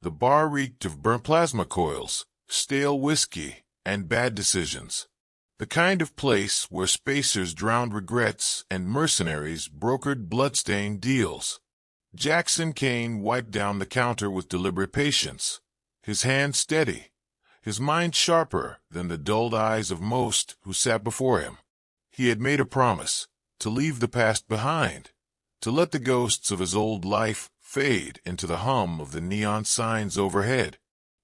The bar reeked of burnt plasma coils, stale whiskey, and bad decisions. The kind of place where spacers drowned regrets and mercenaries brokered bloodstained deals. Jackson Kane wiped down the counter with deliberate patience, his hand steady, his mind sharper than the dulled eyes of most who sat before him. He had made a promise to leave the past behind, to let the ghosts of his old life fade into the hum of the neon signs overhead.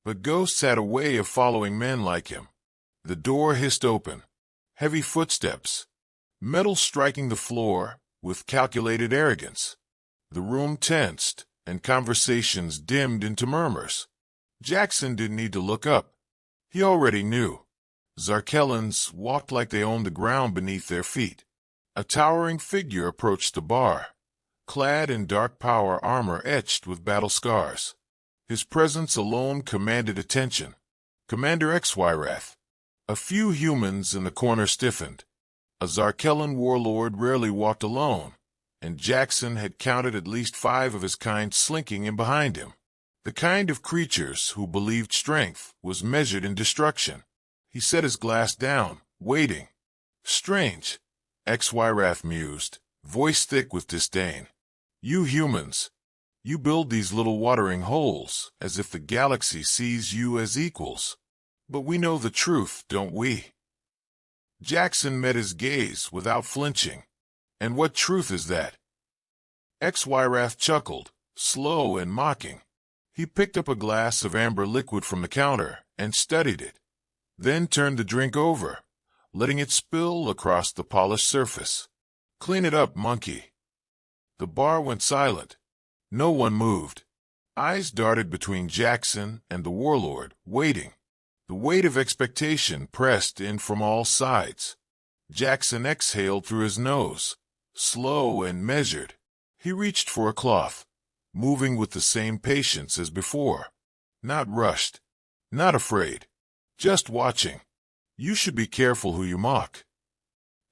But ghosts had a way of following men like him. The door hissed open. Heavy footsteps, metal striking the floor with calculated arrogance. The room tensed, and conversations dimmed into murmurs. Jackson didn't need to look up. He already knew. Zarkellans walked like they owned the ground beneath their feet. A towering figure approached the bar, clad in dark power armor etched with battle scars. His presence alone commanded attention. Commander HFY. A few humans in the corner stiffened. A Zarkellan warlord rarely walked alone, and Jackson had counted at least 5 of his kind slinking in behind him. The kind of creatures who believed strength was measured in destruction. He set his glass down, waiting. Strange, HFY mused, voice thick with disdain. You humans, you build these little watering holes as if the galaxy sees you as equals. But we know the truth, don't we? Jackson met his gaze without flinching. And what truth is that? HFY chuckled, slow and mocking. He picked up a glass of amber liquid from the counter and studied it, then turned the drink over, letting it spill across the polished surface. Clean it up, monkey. The bar went silent. No one moved. Eyes darted between Jackson and the warlord, waiting. The weight of expectation pressed in from all sides. Jackson exhaled through his nose, slow and measured. He reached for a cloth, moving with the same patience as before. Not rushed, not afraid, just watching. You should be careful who you mock.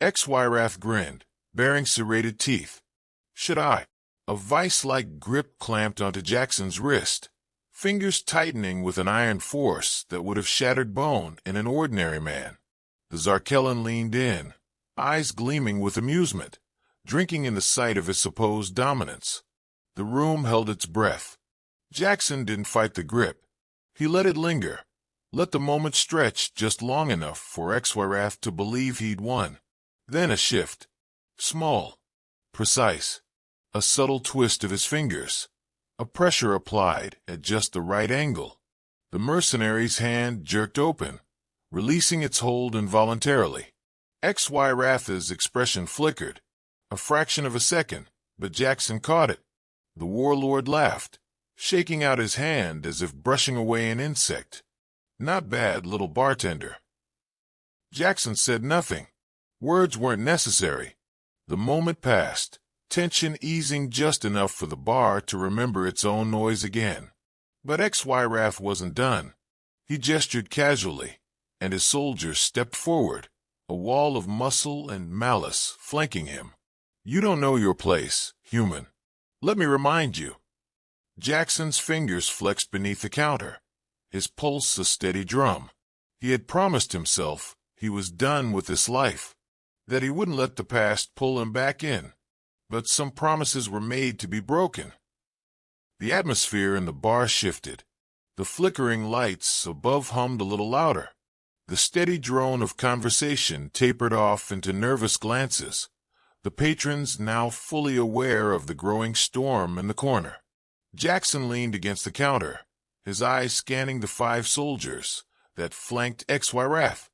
HFY grinned, baring serrated teeth. Should I? A vice-like grip clamped onto Jackson's wrist, fingers tightening with an iron force that would have shattered bone in an ordinary man. The Zarkellan leaned in, eyes gleaming with amusement, drinking in the sight of his supposed dominance. The room held its breath. Jackson didn't fight the grip. He let it linger, let the moment stretch just long enough for HFY to believe he'd won. Then a shift. Small, precise, a subtle twist of his fingers. A pressure applied at just the right angle. The mercenary's hand jerked open, releasing its hold involuntarily. HFY's expression flickered, a fraction of a second, but Jackson caught it. The warlord laughed, shaking out his hand as if brushing away an insect. Not bad, little bartender. Jackson said nothing. Words weren't necessary. The moment passed, tension easing just enough for the bar to remember its own noise again. But HFY wasn't done. He gestured casually, and his soldiers stepped forward, a wall of muscle and malice flanking him. You don't know your place, human. Let me remind you. Jackson's fingers flexed beneath the counter, his pulse a steady drum. He had promised himself he was done with this life, that he wouldn't let the past pull him back in. But some promises were made to be broken. The atmosphere in the bar shifted. The flickering lights above hummed a little louder. The steady drone of conversation tapered off into nervous glances, the patrons now fully aware of the growing storm in the corner. Jackson leaned against the counter, his eyes scanning the 5 soldiers that flanked HFY.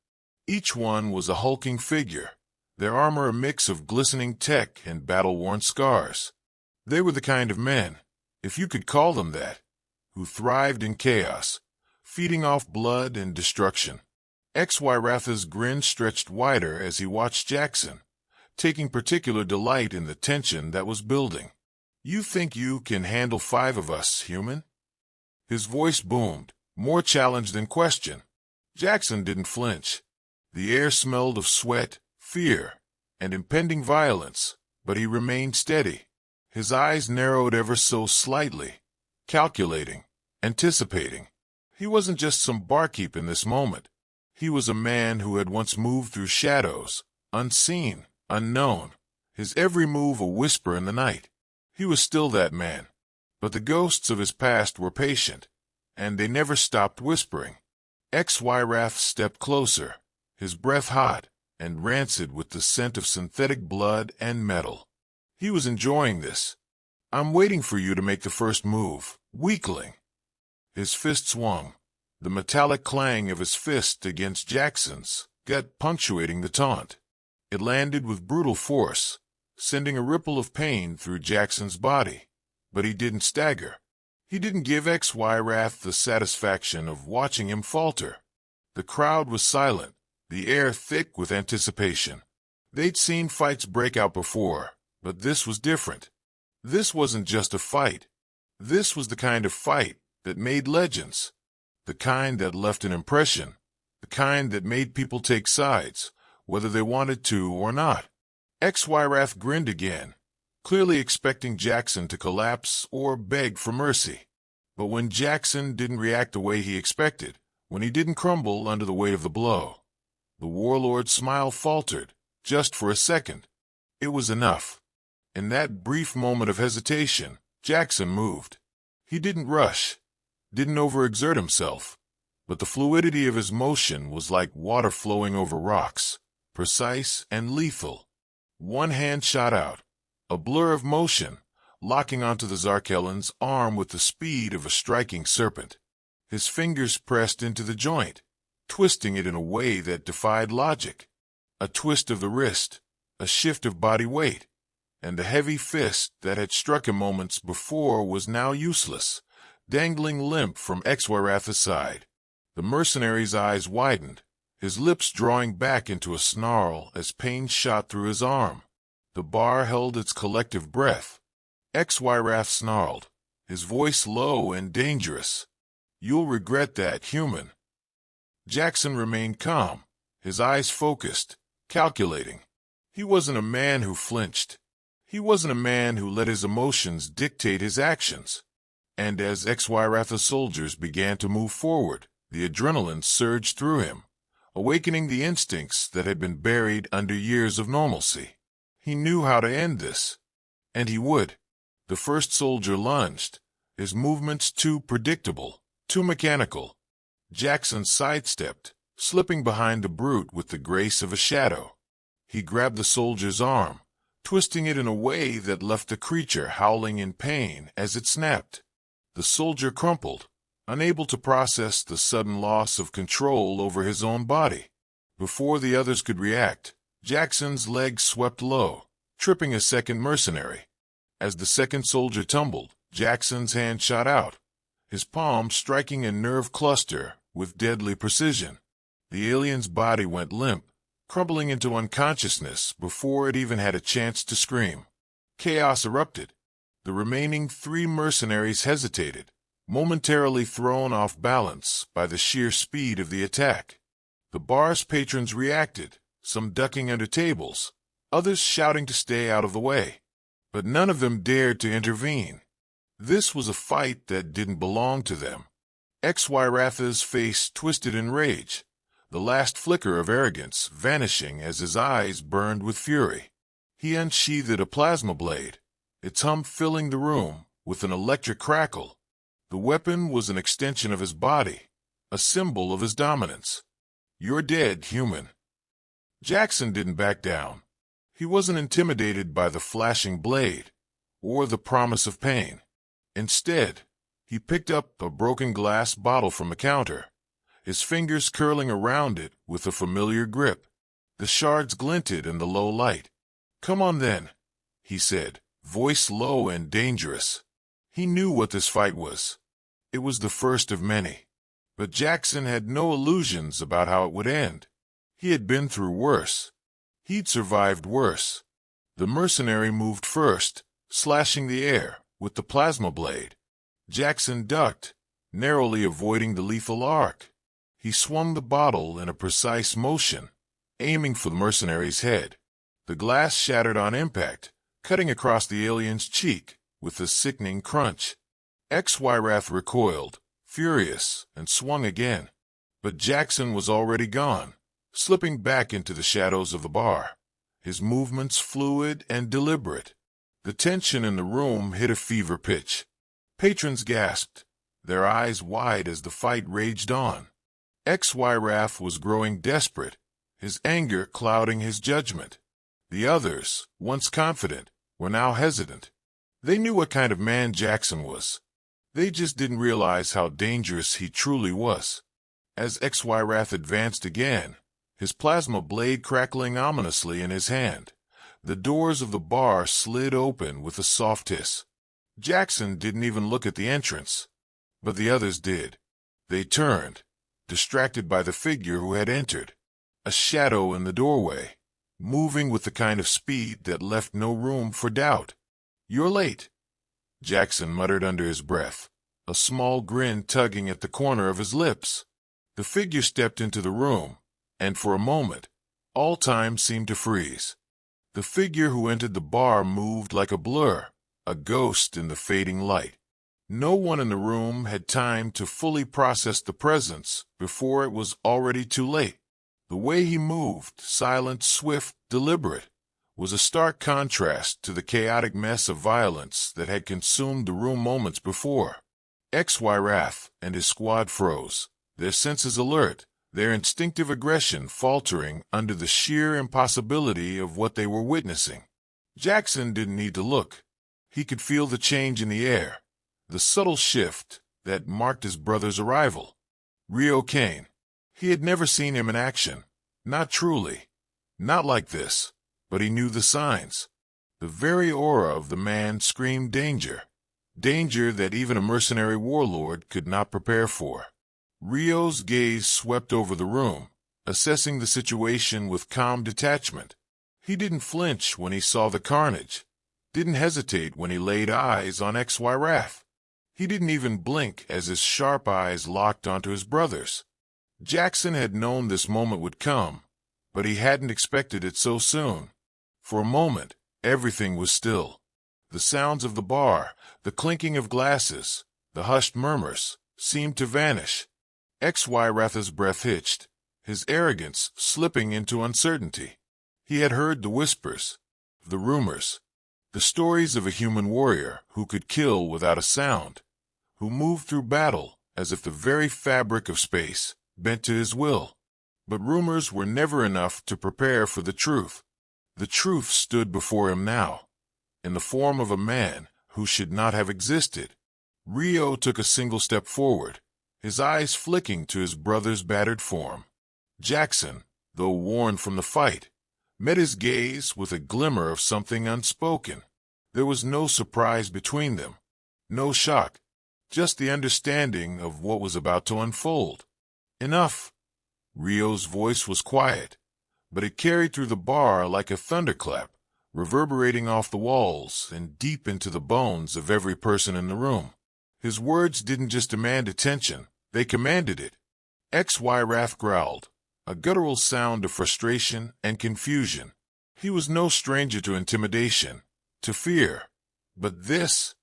Each one was a hulking figure, their armor a mix of glistening tech and battle-worn scars. They were the kind of men, if you could call them that, who thrived in chaos, feeding off blood and destruction. HFY's grin stretched wider as he watched Jackson, taking particular delight in the tension that was building. You think you can handle 5 of us, human? His voice boomed, more challenge than question. Jackson didn't flinch. The air smelled of sweat, fear, and impending violence, but he remained steady. His eyes narrowed ever so slightly, calculating, anticipating. He wasn't just some barkeep in this moment. He was a man who had once moved through shadows, unseen, unknown, his every move a whisper in the night. He was still that man, but the ghosts of his past were patient, and they never stopped whispering. HFY stepped closer, his breath hot and rancid with the scent of synthetic blood and metal. He was enjoying this. "I'm waiting for you to make the first move, weakling." His fist swung, the metallic clang of his fist against Jackson's gut punctuating the taunt. It landed with brutal force, sending a ripple of pain through Jackson's body. But he didn't stagger. He didn't give HFY the satisfaction of watching him falter. The crowd was silent, the air thick with anticipation. They'd seen fights break out before, but this was different. This wasn't just a fight. This was the kind of fight that made legends. The kind that left an impression. The kind that made people take sides, whether they wanted to or not. HFY grinned again, clearly expecting Jackson to collapse or beg for mercy. But when Jackson didn't react the way he expected, when he didn't crumble under the weight of the blow, the warlord's smile faltered, just for a second. It was enough. In that brief moment of hesitation, Jackson moved. He didn't rush, didn't overexert himself, but the fluidity of his motion was like water flowing over rocks, precise and lethal. One hand shot out, a blur of motion, locking onto the Zarkellan's arm with the speed of a striking serpent. His fingers pressed into the joint, twisting it in a way that defied logic. A twist of the wrist, a shift of body weight, and the heavy fist that had struck him moments before was now useless, dangling limp from HFY's side. The mercenary's eyes widened, his lips drawing back into a snarl as pain shot through his arm. The bar held its collective breath. HFY snarled, his voice low and dangerous. "You'll regret that, human." Jackson remained calm, his eyes focused, calculating. He wasn't a man who flinched. He wasn't a man who let his emotions dictate his actions. And as HFY's soldiers began to move forward, the adrenaline surged through him, awakening the instincts that had been buried under years of normalcy. He knew how to end this. And he would. The first soldier lunged, his movements too predictable, too mechanical. Jackson sidestepped, slipping behind the brute with the grace of a shadow. He grabbed the soldier's arm, twisting it in a way that left the creature howling in pain as it snapped. The soldier crumpled, unable to process the sudden loss of control over his own body. Before the others could react, Jackson's leg swept low, tripping a second mercenary. As the second soldier tumbled, Jackson's hand shot out, his palm striking a nerve cluster with deadly precision. The alien's body went limp, crumbling into unconsciousness before it even had a chance to scream. Chaos erupted. The remaining 3 mercenaries hesitated, momentarily thrown off balance by the sheer speed of the attack. The bar's patrons reacted, some ducking under tables, others shouting to stay out of the way. But none of them dared to intervene. This was a fight that didn't belong to them. HFY's face twisted in rage, the last flicker of arrogance vanishing as his eyes burned with fury. He unsheathed a plasma blade, its hum filling the room with an electric crackle. The weapon was an extension of his body, a symbol of his dominance. "You're dead, human." Jackson didn't back down. He wasn't intimidated by the flashing blade or the promise of pain. Instead, he picked up a broken glass bottle from the counter, his fingers curling around it with a familiar grip. The shards glinted in the low light. "Come on then," he said, voice low and dangerous. He knew what this fight was. It was the first of many. But Jackson had no illusions about how it would end. He had been through worse. He'd survived worse. The mercenary moved first, slashing the air with the plasma blade. Jackson ducked, narrowly avoiding the lethal arc. He swung the bottle in a precise motion, aiming for the mercenary's head. The glass shattered on impact, cutting across the alien's cheek with a sickening crunch. HFY recoiled, furious, and swung again. But Jackson was already gone, slipping back into the shadows of the bar, his movements fluid and deliberate. The tension in the room hit a fever pitch. Patrons gasped, their eyes wide as the fight raged on. XY was growing desperate, his anger clouding his judgment. The others, once confident, were now hesitant. They knew what kind of man Jackson was. They just didn't realize how dangerous he truly was. As XY advanced again, his plasma blade crackling ominously in his hand, the doors of the bar slid open with a soft hiss. Jackson didn't even look at the entrance, but the others did. They turned, distracted by the figure who had entered, a shadow in the doorway, moving with the kind of speed that left no room for doubt. "You're late," Jackson muttered under his breath, a small grin tugging at the corner of his lips. The figure stepped into the room, and for a moment, all time seemed to freeze. The figure who entered the bar moved like a blur, a ghost in the fading light. No one in the room had time to fully process the presence before it was already too late. The way he moved, silent, swift, deliberate, was a stark contrast to the chaotic mess of violence that had consumed the room moments before. XY and his squad froze, their senses alert, their instinctive aggression faltering under the sheer impossibility of what they were witnessing. Jackson didn't need to look. He could feel the change in the air, the subtle shift that marked his brother's arrival. Rio Kane. He had never seen him in action, not truly, not like this, but he knew the signs. The very aura of the man screamed danger, danger that even a mercenary warlord could not prepare for. Rio's gaze swept over the room, assessing the situation with calm detachment. He didn't flinch when he saw the carnage, didn't hesitate when he laid eyes on XY. He didn't even blink as his sharp eyes locked onto his brother's. Jackson had known this moment would come, but he hadn't expected it so soon. For a moment, everything was still. The sounds of the bar, the clinking of glasses, the hushed murmurs, seemed to vanish. XY's breath hitched, his arrogance slipping into uncertainty. He had heard the whispers, the rumors, the stories of a human warrior who could kill without a sound, who moved through battle as if the very fabric of space bent to his will. But rumors were never enough to prepare for the truth. The truth stood before him now, in the form of a man who should not have existed. Rio took a single step forward, his eyes flicking to his brother's battered form. Jackson, though worn from the fight, met his gaze with a glimmer of something unspoken. There was no surprise between them, no shock, just the understanding of what was about to unfold. "Enough." Rio's voice was quiet, but it carried through the bar like a thunderclap, reverberating off the walls and deep into the bones of every person in the room. His words didn't just demand attention, they commanded it. XY growled, a guttural sound of frustration and confusion. He was no stranger to intimidation, to fear. But this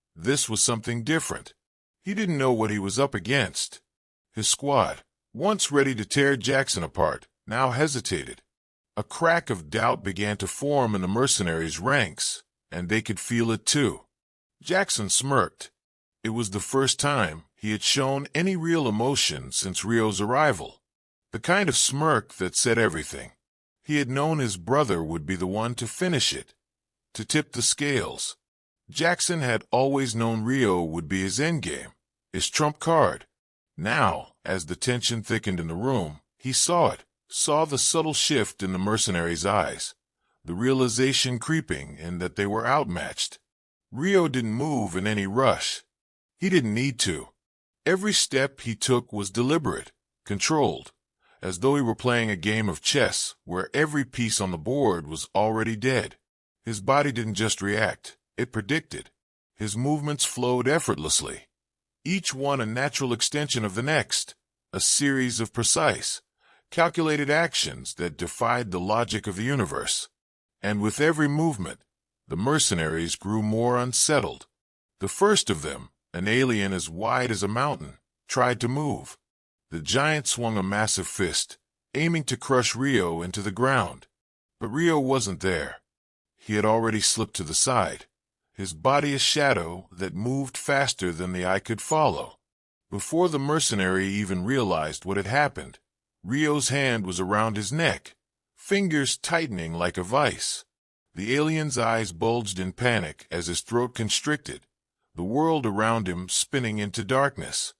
was something different. He didn't know what he was up against. His squad, once ready to tear Jackson apart, now hesitated. A crack of doubt began to form in the mercenaries' ranks, and they could feel it too. Jackson smirked. It was the first time he had shown any real emotion since Rio's arrival. The kind of smirk that said everything. He had known his brother would be the one to finish it, to tip the scales. Jackson had always known Rio would be his endgame, his trump card. Now, as the tension thickened in the room, he saw it, saw the subtle shift in the mercenaries' eyes, the realization creeping in that they were outmatched. Rio didn't move in any rush. He didn't need to. Every step he took was deliberate, controlled, as though he were playing a game of chess where every piece on the board was already dead. His body didn't just react, it predicted. His movements flowed effortlessly, each one a natural extension of the next, a series of precise, calculated actions that defied the logic of the universe. And with every movement, the mercenaries grew more unsettled. The first of them, an alien as wide as a mountain, tried to move. The giant swung a massive fist, aiming to crush Rio into the ground. But Rio wasn't there. He had already slipped to the side, his body a shadow that moved faster than the eye could follow. Before the mercenary even realized what had happened, Rio's hand was around his neck, fingers tightening like a vice. The alien's eyes bulged in panic as his throat constricted, the world around him spinning into darkness.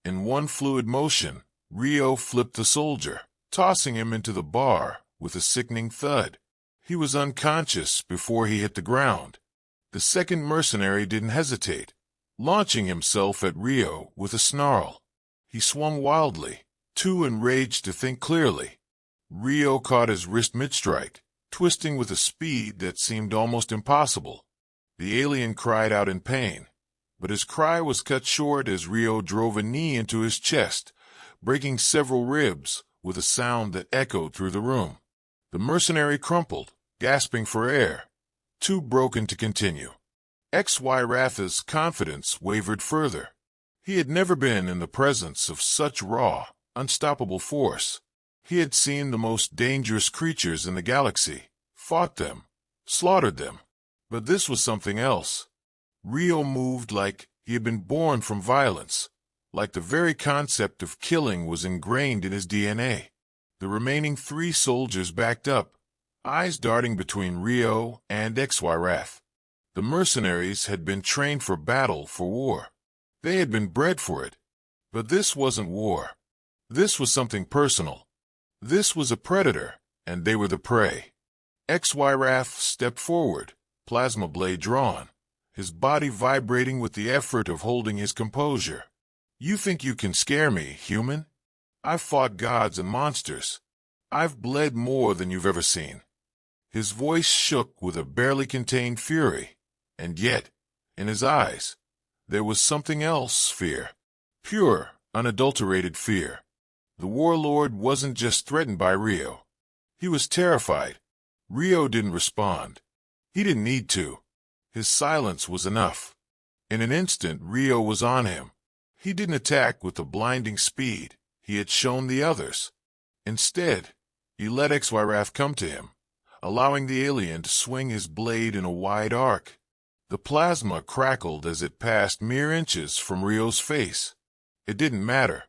In one fluid motion, Rio flipped the soldier, tossing him into the bar with a sickening thud. He was unconscious before he hit the ground. The second mercenary didn't hesitate, launching himself at Rio with a snarl. He swung wildly, too enraged to think clearly. Rio caught his wrist mid-strike, twisting with a speed that seemed almost impossible. The alien cried out in pain, but his cry was cut short as Rio drove a knee into his chest, breaking several ribs with a sound that echoed through the room. The mercenary crumpled, gasping for air, too broken to continue. HFY's confidence wavered further. He had never been in the presence of such raw, unstoppable force. He had seen the most dangerous creatures in the galaxy, fought them, slaughtered them. But this was something else. Rio moved like he had been born from violence, like the very concept of killing was ingrained in his DNA. The remaining 3 soldiers backed up, eyes darting between Rio and HFY. The mercenaries had been trained for battle, for war. They had been bred for it. But this wasn't war. This was something personal. This was a predator, and they were the prey. HFY stepped forward, plasma blade drawn, his body vibrating with the effort of holding his composure. "You think you can scare me, human? I've fought gods and monsters. I've bled more than you've ever seen." His voice shook with a barely contained fury, and yet, in his eyes, there was something else, fear. Pure, unadulterated fear. The warlord wasn't just threatened by Rio. He was terrified. Rio didn't respond. He didn't need to. His silence was enough. In an instant, Rio was on him. He didn't attack with the blinding speed he had shown the others. Instead, he let HFY come to him, allowing the alien to swing his blade in a wide arc. The plasma crackled as it passed mere inches from Rio's face. It didn't matter.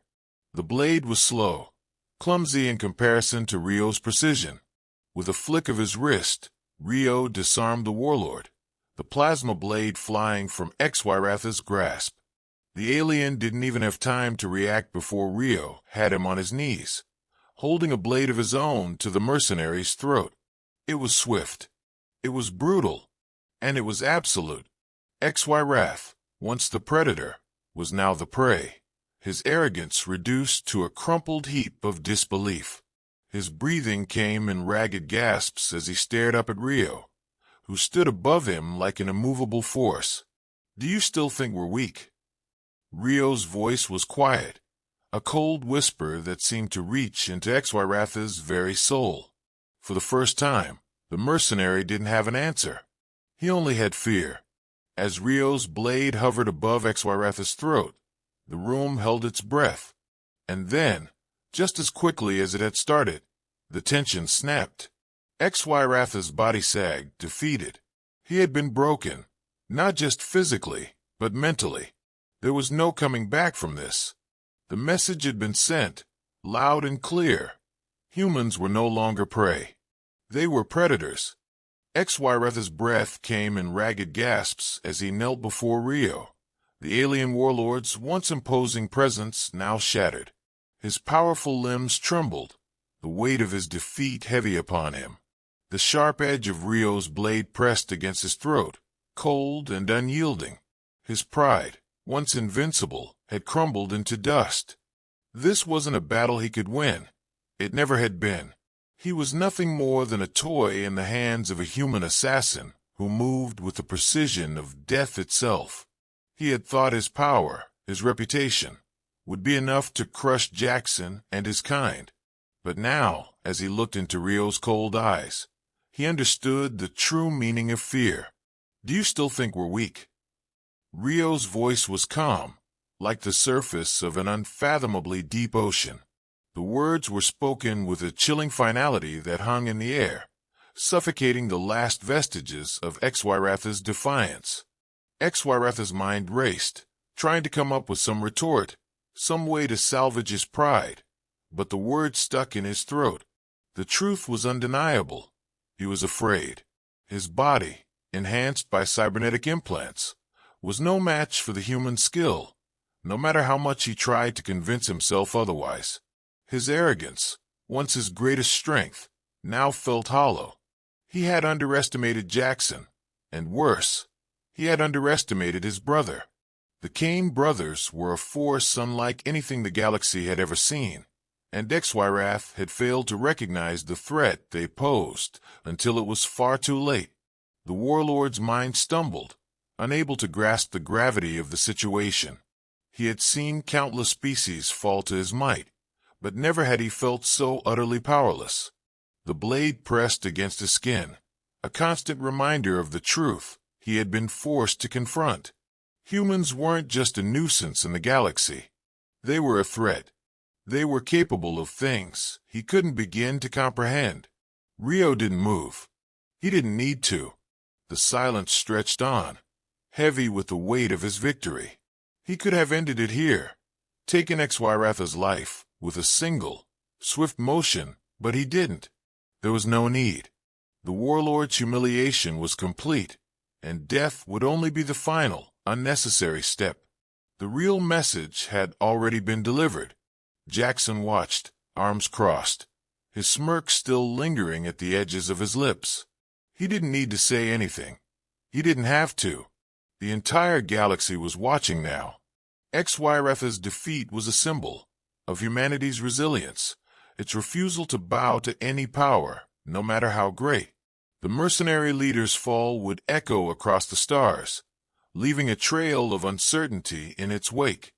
The blade was slow, clumsy in comparison to Rio's precision. With a flick of his wrist, Rio disarmed the warlord, the plasma blade flying from HFY's grasp. The alien didn't even have time to react before Rio had him on his knees, holding a blade of his own to the mercenary's throat. It was swift. It was brutal. And it was absolute. HFY, once the predator, was now the prey, his arrogance reduced to a crumpled heap of disbelief. His breathing came in ragged gasps as he stared up at Rio, who stood above him like an immovable force. "Do you still think we're weak?" Rio's voice was quiet, a cold whisper that seemed to reach into HFY's very soul. For the first time, the mercenary didn't have an answer. He only had fear. As Rio's blade hovered above HFY's throat, the room held its breath. And then, just as quickly as it had started, the tension snapped. HFY's body sagged, defeated. He had been broken, not just physically, but mentally. There was no coming back from this. The message had been sent, loud and clear. Humans were no longer prey. They were predators. HFY's breath came in ragged gasps as he knelt before Rio, the alien warlord's once imposing presence now shattered. His powerful limbs trembled, the weight of his defeat heavy upon him. The sharp edge of Rio's blade pressed against his throat, cold and unyielding. His pride, once invincible, had crumbled into dust. This wasn't a battle he could win. It never had been. He was nothing more than a toy in the hands of a human assassin who moved with the precision of death itself. He had thought his power, his reputation, would be enough to crush Jackson and his kind. But now, as he looked into Rio's cold eyes, he understood the true meaning of fear. "Do you still think we're weak?" Rio's voice was calm, like the surface of an unfathomably deep ocean. The words were spoken with a chilling finality that hung in the air, suffocating the last vestiges of Xyratha's defiance. Xyratha's mind raced, trying to come up with some retort, some way to salvage his pride, but the words stuck in his throat. The truth was undeniable. He was afraid. His body, enhanced by cybernetic implants, was no match for the human skill, no matter how much he tried to convince himself otherwise. His arrogance, once his greatest strength, now felt hollow. He had underestimated Jackson, and worse, he had underestimated his brother. The Kane brothers were a force unlike anything the galaxy had ever seen, and Xyrath had failed to recognize the threat they posed until it was far too late. The warlord's mind stumbled, unable to grasp the gravity of the situation. He had seen countless species fall to his might, but never had he felt so utterly powerless. The blade pressed against his skin, a constant reminder of the truth he had been forced to confront. Humans weren't just a nuisance in the galaxy. They were a threat. They were capable of things he couldn't begin to comprehend. Rio didn't move. He didn't need to. The silence stretched on, heavy with the weight of his victory. He could have ended it here, taken Xyratha's life with a single, swift motion, but he didn't. There was no need. The warlord's humiliation was complete, and death would only be the final, unnecessary step. The real message had already been delivered. Jackson watched, arms crossed, his smirk still lingering at the edges of his lips. He didn't need to say anything. He didn't have to. The entire galaxy was watching now. Xyratha's defeat was a symbol of humanity's resilience, its refusal to bow to any power, no matter how great. The mercenary leader's fall would echo across the stars, leaving a trail of uncertainty in its wake.